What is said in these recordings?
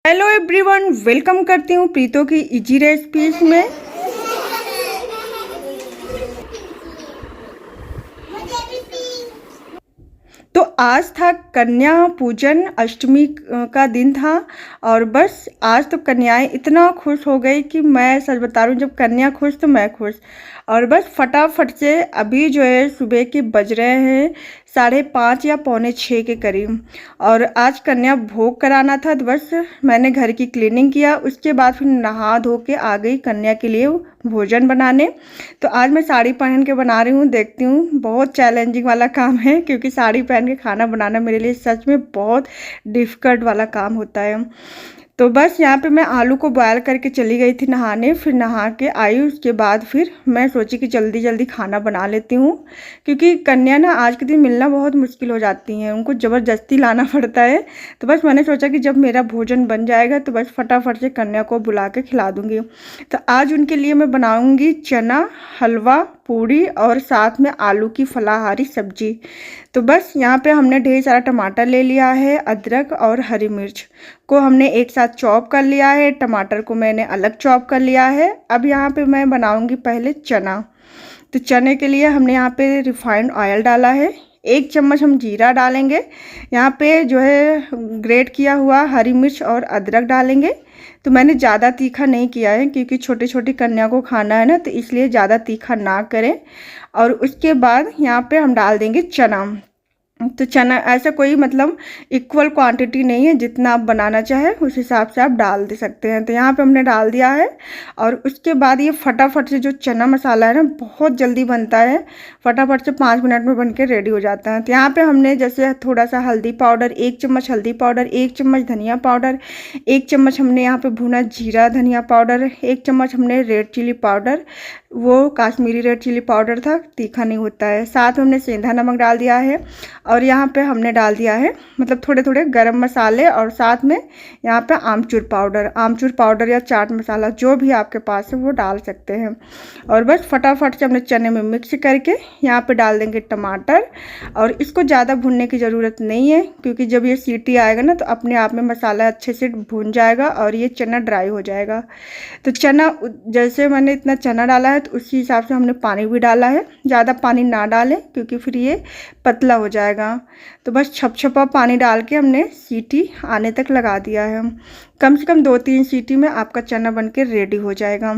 Hello everyone, welcome करती हूँ प्रीतो की इजी रेसिपीज में। तो आज था कन्या पूजन, अष्टमी का दिन था और बस आज तो कन्याएं इतना खुश हो गई कि मैं सच बता रही हूँ, जब कन्या खुश तो मैं खुश। और बस फटाफट से अभी जो है सुबह के बज रहे हैं 5:30 या 5:45 के करीब, और आज कन्या भोग कराना था। तो बस मैंने घर की क्लीनिंग किया, उसके बाद फिर नहा धो के आ गई कन्या के लिए भोजन बनाने। तो आज मैं साड़ी पहन के बना रही हूँ, देखती हूँ। बहुत चैलेंजिंग वाला काम है क्योंकि साड़ी पहन के खाना बनाना मेरे लिए सच में बहुत डिफ़िकल्ट वाला काम होता है। तो बस यहाँ पे मैं आलू को बॉयल करके चली गई थी नहाने, फिर नहा के आई। उसके बाद फिर मैं सोची कि जल्दी जल्दी खाना बना लेती हूँ, क्योंकि कन्या ना आज के दिन मिलना बहुत मुश्किल हो जाती हैं, उनको ज़बरदस्ती लाना पड़ता है। तो बस मैंने सोचा कि जब मेरा भोजन बन जाएगा तो बस फटाफट से कन्या को बुला के खिला दूँगी। तो आज उनके लिए मैं बनाऊँगी चना, हलवा, पूड़ी और साथ में आलू की फलाहारी सब्जी। तो बस यहाँ पे हमने ढेर सारा टमाटर ले लिया है, अदरक और हरी मिर्च को हमने एक साथ चॉप कर लिया है, टमाटर को मैंने अलग चॉप कर लिया है। अब यहाँ पे मैं बनाऊँगी पहले चना। तो चने के लिए हमने यहाँ पे रिफाइंड ऑयल डाला है, 1 चम्मच हम जीरा डालेंगे। यहाँ पे जो है ग्रेट किया हुआ हरी मिर्च और अदरक डालेंगे। तो मैंने ज़्यादा तीखा नहीं किया है क्योंकि छोटी छोटी कन्या को खाना है ना, तो इसलिए ज़्यादा तीखा ना करें। और उसके बाद यहाँ पे हम डाल देंगे चना। तो चना ऐसा कोई मतलब इक्वल क्वांटिटी नहीं है, जितना आप बनाना चाहें उस हिसाब से आप डाल दे सकते हैं। तो यहाँ पे हमने डाल दिया है। और उसके बाद ये फटाफट से जो चना मसाला है ना, बहुत जल्दी बनता है, फटाफट से 5 मिनट में बन के रेडी हो जाता है। तो यहाँ पे हमने जैसे थोड़ा सा हल्दी पाउडर, 1 चम्मच हल्दी पाउडर, 1 चम्मच धनिया पाउडर, 1 चम्मच हमने यहाँ पे भुना जीरा धनिया पाउडर, 1 चम्मच हमने रेड चिली पाउडर, वो काश्मीरी रेड चिली पाउडर था, तीखा नहीं होता है। साथ में हमने सेंधा नमक डाल दिया है। और यहाँ पे हमने डाल दिया है मतलब थोड़े थोड़े गरम मसाले, और साथ में यहाँ पे आमचूर पाउडर या चाट मसाला जो भी आपके पास है वो डाल सकते हैं। और बस फटाफट से हमने चने में मिक्स करके यहाँ पे डाल देंगे टमाटर। और इसको ज़्यादा भूनने की ज़रूरत नहीं है क्योंकि जब ये सीटी आएगा ना तो अपने आप में मसाला अच्छे से भून जाएगा और ये चना ड्राई हो जाएगा। तो चना जैसे मैंने इतना चना डाला है तो उसी हिसाब से हमने पानी भी डाला है, ज़्यादा पानी ना डालें क्योंकि फिर ये पतला हो जाएगा। तो बस छपछपा पानी डाल के हमने सीटी आने तक लगा दिया है। कम से कम 2-3 सीटी में आपका चना बन के रेडी हो जाएगा।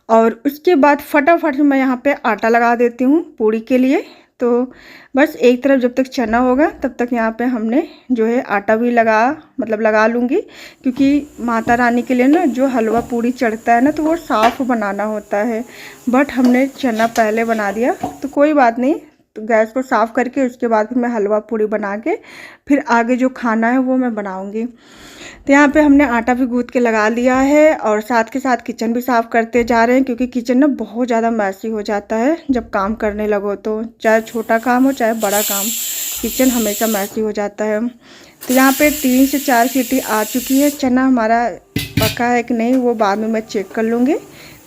और उसके बाद फटाफट से मैं यहाँ पे आटा लगा देती हूँ पूड़ी के लिए। तो बस एक तरफ जब तक चना होगा तब तक यहाँ पे हमने जो है आटा भी लगा लूँगी, क्योंकि माता रानी के लिए ना जो हलवा पूड़ी चढ़ता है ना तो वो साफ़ बनाना होता है। बट हमने चना पहले बना दिया तो कोई बात नहीं। तो गैस को साफ़ करके उसके बाद फिर मैं हलवा पूड़ी बना के फिर आगे जो खाना है वो मैं बनाऊंगी। तो यहाँ पे हमने आटा भी गूँथ के लगा लिया है और साथ के साथ किचन भी साफ़ करते जा रहे हैं, क्योंकि किचन ना बहुत ज़्यादा मैसी हो जाता है जब काम करने लगो। तो चाहे छोटा काम हो चाहे बड़ा काम, किचन हमेशा मैसी हो जाता है। तो यहाँ पे 3 से 4 सीटी आ चुकी है। चना हमारा पका है कि नहीं वो बाद में मैं चेक कर लूँगी।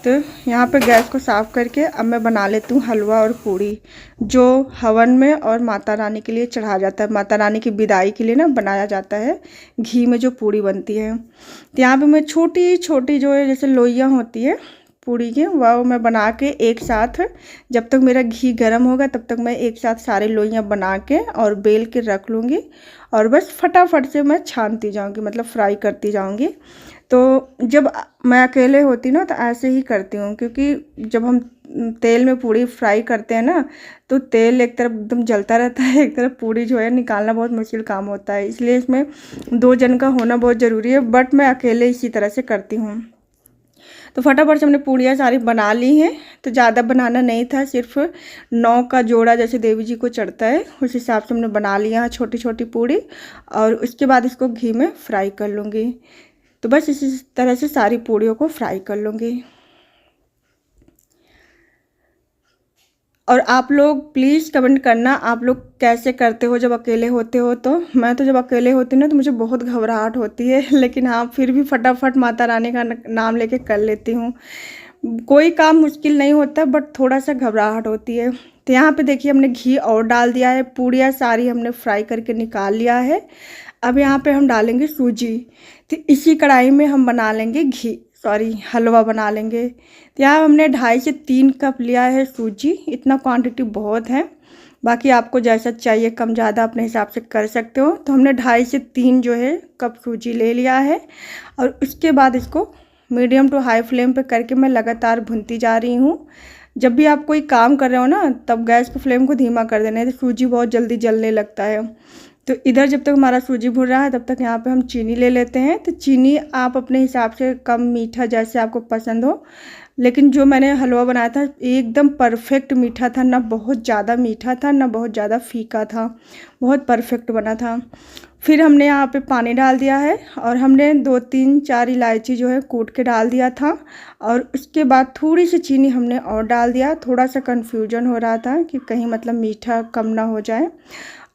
तो यहाँ पे गैस को साफ़ करके अब मैं बना लेती हूँ हलवा और पूड़ी, जो हवन में और माता रानी के लिए चढ़ा जाता है। माता रानी की विदाई के लिए ना बनाया जाता है, घी में जो पूड़ी बनती है। तो यहाँ पे मैं छोटी छोटी जो है जैसे लोइयाँ होती है पूड़ी के, वह मैं बना के एक साथ, जब तक मेरा घी गर्म होगा तब तक मैं एक साथ सारे लोइयाँ बना के और बेल के रख लूँगी। और बस फटाफट से मैं छानती जाऊँगी, मतलब फ्राई करती जाऊँगी। तो जब मैं अकेले होती ना तो ऐसे ही करती हूँ, क्योंकि जब हम तेल में पूड़ी फ्राई करते हैं ना तो तेल एक तरफ एकदम जलता रहता है, एक तरफ पूड़ी जो है निकालना बहुत मुश्किल काम होता है। इसलिए इसमें 2 जन का होना बहुत ज़रूरी है, बट मैं अकेले इसी तरह से करती हूँ। तो फटाफट से हमने पूड़ियाँ सारी बना ली हैं। तो ज़्यादा बनाना नहीं था, सिर्फ 9 का जोड़ा जैसे देवी जी को चढ़ता है उस हिसाब से हमने बना लिया है छोटी छोटी पूड़ी। और उसके बाद इसको घी में फ्राई कर लूँगी। तो बस इसी तरह से सारी पूड़ियों को फ्राई कर लूँगी। और आप लोग प्लीज़ कमेंट करना आप लोग कैसे करते हो जब अकेले होते हो। तो मैं तो जब अकेले होती हूँ ना तो मुझे बहुत घबराहट होती है, लेकिन हाँ फिर भी फटाफट माता रानी का नाम लेके कर लेती हूँ। कोई काम मुश्किल नहीं होता, बट थोड़ा सा घबराहट होती है। तो यहाँ पे देखिए हमने घी और डाल दिया है, पूड़ियाँ सारी हमने फ्राई करके निकाल लिया है। अब यहाँ पे हम डालेंगे सूजी। तो इसी कढ़ाई में हम बना लेंगे हलवा बना लेंगे। तो यहाँ हमने 2.5 से 3 कप लिया है सूजी। इतना क्वांटिटी बहुत है, बाकी आपको जैसा चाहिए कम ज़्यादा अपने हिसाब से कर सकते हो। तो हमने 2.5 से 3 जो है कप सूजी ले लिया है, और उसके बाद इसको मीडियम टू हाई फ्लेम पे करके मैं लगातार भूनती जा रही हूँ। जब भी आप कोई काम कर रहे हो ना, तब गैस के फ्लेम को धीमा कर देना है, तो सूजी बहुत जल्दी जलने लगता है। तो इधर जब तक हमारा सूजी भून रहा है, तब तक यहाँ पे हम चीनी ले लेते हैं। तो चीनी आप अपने हिसाब से कम मीठा जैसे आपको पसंद हो, लेकिन जो मैंने हलवा बनाया था एकदम परफेक्ट मीठा था, ना बहुत ज़्यादा मीठा था ना बहुत ज़्यादा फीका था, बहुत परफेक्ट बना था। फिर हमने यहाँ पे पानी डाल दिया है, और हमने 2-3-4 इलायची जो है कूट के डाल दिया था, और उसके बाद थोड़ी सी चीनी हमने और डाल दिया। थोड़ा सा कन्फ्यूजन हो रहा था कि कहीं मतलब मीठा कम ना हो जाए।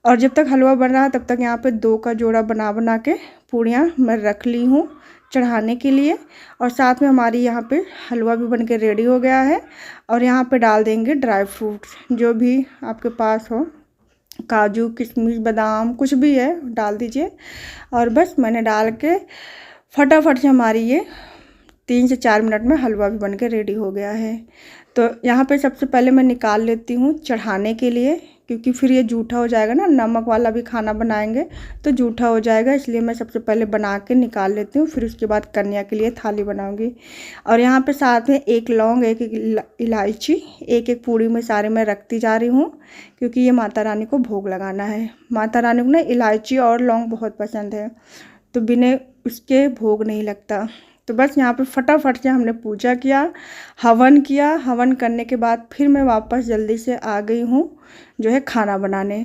और जब तक हलवा बन रहा है, तब तक यहाँ पे 2 का जोड़ा बना बना के पूड़ियाँ मैं रख ली हूँ चढ़ाने के लिए। और साथ में हमारी यहाँ पे हलवा भी बन के रेडी हो गया है। और यहाँ पे डाल देंगे ड्राई फ्रूट्स, जो भी आपके पास हो, काजू किशमिश बादाम कुछ भी है डाल दीजिए। और बस मैंने डाल के फटाफट से हमारी ये 3 से 4 मिनट में हलवा भी बन के रेडी हो गया है। तो यहाँ पे सबसे पहले मैं निकाल लेती हूँ चढ़ाने के लिए, क्योंकि फिर ये जूठा हो जाएगा ना, नमक वाला भी खाना बनाएंगे तो जूठा हो जाएगा, इसलिए मैं सबसे पहले बना के निकाल लेती हूँ। फिर उसके बाद कन्या के लिए थाली बनाऊँगी। और यहाँ पे साथ में 1 लौंग, 1 इलायची, 1 पूड़ी में सारे मैं रखती जा रही हूँ, क्योंकि ये माता रानी को भोग लगाना है। माता रानी को ना इलायची और लौंग बहुत पसंद है, तो बिना उसके भोग नहीं लगता। तो बस यहाँ पे फटाफट से हमने पूजा किया, हवन किया। हवन करने के बाद फिर मैं वापस जल्दी से आ गई हूँ जो है खाना बनाने।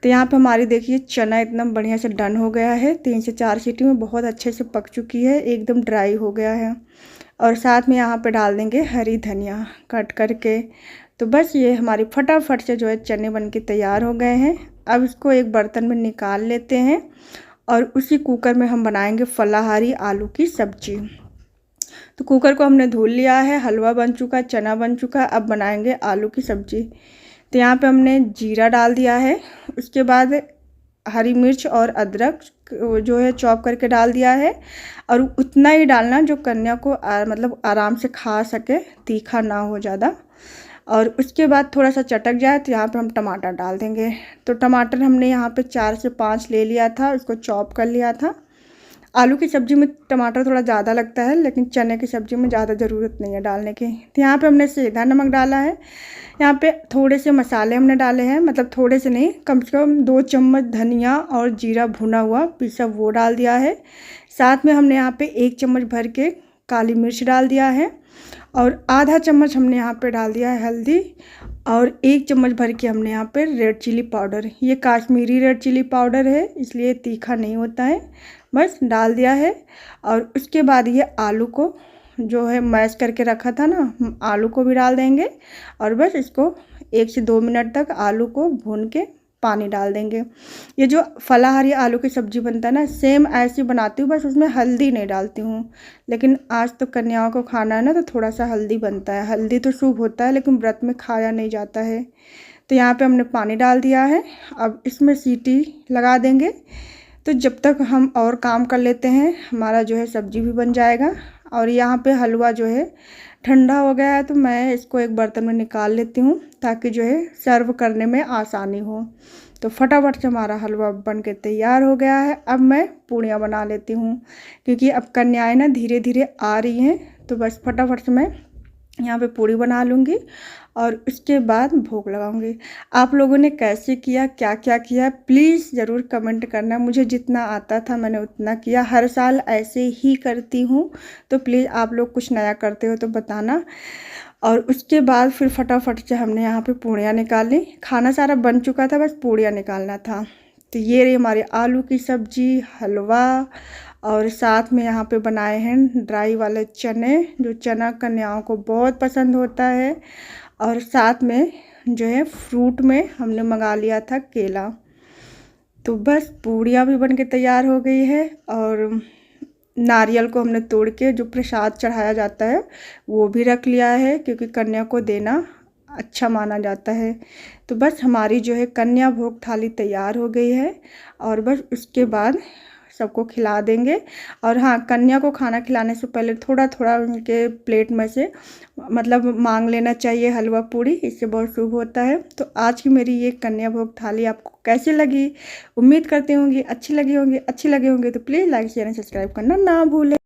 तो यहाँ पे हमारी देखिए चना एकदम बढ़िया से डन हो गया है, 3 से 4 सीटी में बहुत अच्छे से पक चुकी है, एकदम ड्राई हो गया है। और साथ में यहाँ पे डाल देंगे हरी धनिया कट करके। तो बस ये हमारी फटाफट से जो है चने बन के तैयार हो गए हैं। अब इसको एक बर्तन में निकाल लेते हैं, और उसी कुकर में हम बनाएंगे फलाहारी आलू की सब्जी। तो कुकर को हमने धुल लिया है, हलवा बन चुका, चना बन चुका, अब बनाएंगे आलू की सब्जी। तो यहाँ पे हमने जीरा डाल दिया है, उसके बाद हरी मिर्च और अदरक जो है चॉप करके डाल दिया है। और उतना ही डालना जो कन्या को मतलब आराम से खा सके, तीखा ना हो ज़्यादा। और उसके बाद थोड़ा सा चटक जाए तो यहाँ पे हम टमाटर डाल देंगे। तो टमाटर हमने यहाँ पे 4 से 5 ले लिया था, उसको चॉप कर लिया था। आलू की सब्ज़ी में टमाटर थोड़ा ज़्यादा लगता है, लेकिन चने की सब्ज़ी में ज़्यादा ज़रूरत नहीं है डालने की। तो यहाँ पे हमने सीधा नमक डाला है। यहाँ पे थोड़े से मसाले हमने डाले हैं, मतलब थोड़े से नहीं, कम से कम 2 चम्मच धनिया और जीरा भुना हुआ पीसा वो डाल दिया है। साथ में हमने यहाँ पे 1 चम्मच भर के काली मिर्च डाल दिया है, और आधा चम्मच हमने यहाँ पे डाल दिया है हल्दी, और 1 चम्मच भर के हमने यहाँ पे रेड चिली पाउडर, ये काश्मीरी रेड चिली पाउडर है, इसलिए तीखा नहीं होता है, बस डाल दिया है। और उसके बाद ये आलू को जो है मैश करके रखा था ना, आलू को भी डाल देंगे। और बस इसको 1 से 2 मिनट तक आलू को भून के पानी डाल देंगे। ये जो फलाहारी आलू की सब्ज़ी बनता है ना, सेम ऐसी बनाती हूँ, बस उसमें हल्दी नहीं डालती हूँ। लेकिन आज तो कन्याओं को खाना है ना, तो थोड़ा सा हल्दी बनता है। हल्दी तो शुभ होता है, लेकिन व्रत में खाया नहीं जाता है। तो यहाँ पे हमने पानी डाल दिया है, अब इसमें सीटी लगा देंगे। तो जब तक हम और काम कर लेते हैं, हमारा जो है सब्ज़ी भी बन जाएगा। और यहाँ पे हलवा जो है ठंडा हो गया है, तो मैं इसको एक बर्तन में निकाल लेती हूँ, ताकि जो है सर्व करने में आसानी हो। तो फटाफट से हमारा हलवा बन के तैयार हो गया है। अब मैं पूड़ियाँ बना लेती हूँ, क्योंकि अब कन्याएँ ना धीरे धीरे आ रही हैं। तो बस फटाफट से मैं यहाँ पे पूड़ी बना लूँगी, और उसके बाद भोग लगाऊंगी। आप लोगों ने कैसे किया, क्या क्या किया, प्लीज़ ज़रूर कमेंट करना। मुझे जितना आता था मैंने उतना किया, हर साल ऐसे ही करती हूँ। तो प्लीज़ आप लोग कुछ नया करते हो तो बताना। और उसके बाद फिर फटाफट से हमने यहाँ पे पूड़ियाँ निकाली। खाना सारा बन चुका था, बस पूड़ियाँ निकालना था। तो ये रही हमारी आलू की सब्ज़ी, हलवा, और साथ में यहाँ पे बनाए हैं ड्राई वाले चने, जो चना कन्याओं को बहुत पसंद होता है। और साथ में जो है फ्रूट में हमने मंगा लिया था केला। तो बस पूड़ियाँ भी बन के तैयार हो गई है, और नारियल को हमने तोड़ के जो प्रसाद चढ़ाया जाता है वो भी रख लिया है, क्योंकि कन्या को देना अच्छा माना जाता है। तो बस हमारी जो है कन्या भोग थाली तैयार हो गई है और बस उसके बाद सबको खिला देंगे। और हाँ, कन्या को खाना खिलाने से पहले थोड़ा थोड़ा उनके प्लेट में से मतलब मांग लेना चाहिए हलवा पूड़ी, इससे बहुत शुभ होता है। तो आज की मेरी ये कन्या भोग थाली आपको कैसी लगी? उम्मीद करती होंगी अच्छी लगी होंगी। अच्छी लगी होंगी तो please like share and subscribe करना ना भूलें।